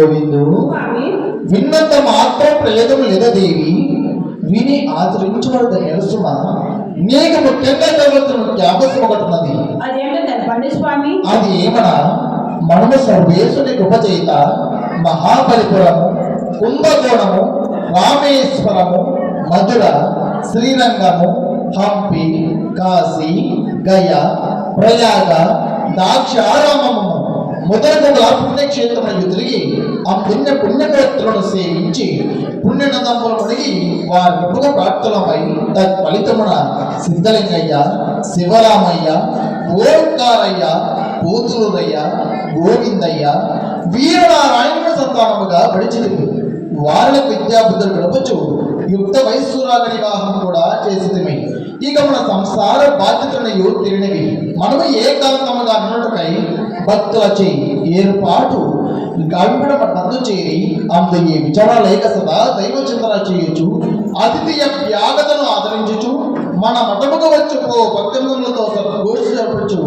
గోవిందు విన్నంత మాత్రం ప్రయోజనం లేదా దేవి, విని ఆచరించబడద నిరసుమ నీకు ముఖ్యంగా జరుగుతున్న జ్ఞాపకం ఒకటి ఉన్నది. అది ఏమనా, మనము సర్వేశ్వరుని కృప చేత మహాబలిపురము, కుంభకోణము, రామేశ్వరము, మధుర, శ్రీరంగము, హంపి, కాశీ, గయ, ప్రయాగ, దాక్షారామము మొదలగుల పుణ్యక్షేత్రములకు తిరిగి ఆ పుణ్యగోత్రులను సేవించి పుణ్యనదములు మునిగి వారి విపుల ప్రాప్తులపై తత్ఫలితమున సిద్ధలింగయ్య, శివరామయ్య, ఓంకారయ్య, పోతులూరయ్య, గోవిందయ్య, వీరనారాయణుల సంతానముగా పడిచిదివి. వారులకు విద్యాబుద్ధులు గడపచ్చు యుక్త వయస్సురాల వివాహం కూడా చేసిదిమి. ఇక మన సంసార బాధ్యతలను తీరినవి. మనము ఏకాంతముగా అన్నట్టుకై భక్తులచే ఏర్పాటు గంభీర నందు చేరి అందు ఈ విచారాలేక సదా దైవ చింతన చేయొచ్చు. అతిథియ వ్యాగతను ఆదరించు మన మఠముకు వచ్చిపో భక్తులతో సద్గోష్ఠి జరపచ్చు.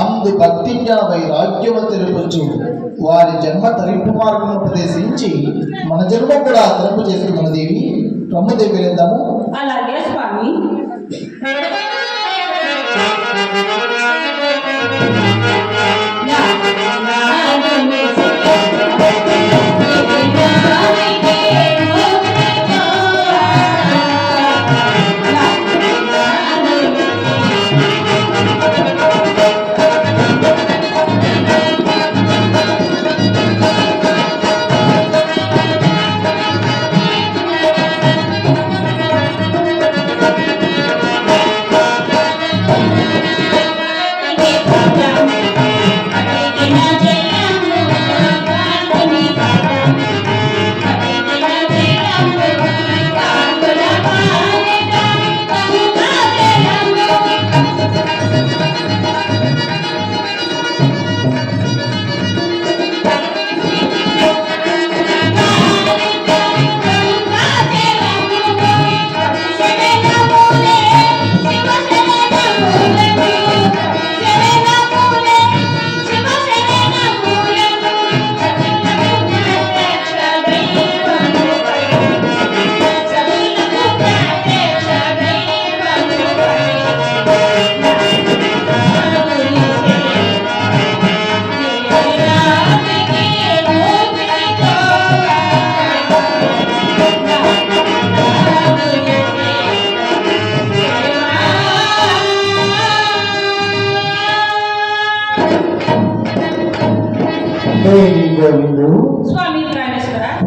అందు భక్తి జ్ఞాన వైరాగ్యము తెలుపచ్చు. వారి జన్మ తరింపు మార్గం ఉపదేశించి మన జన్మ కూడా తరింపు చేస్తున్న దేవి రమ్మదేవి వెళ్దాము. అలాగే స్వామి.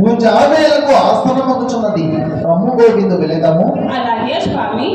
పూజావేలకు ఆస్థానమగుచున్నది. రమ్ము గోవిందు వెళదాము. అలాగే స్వామి.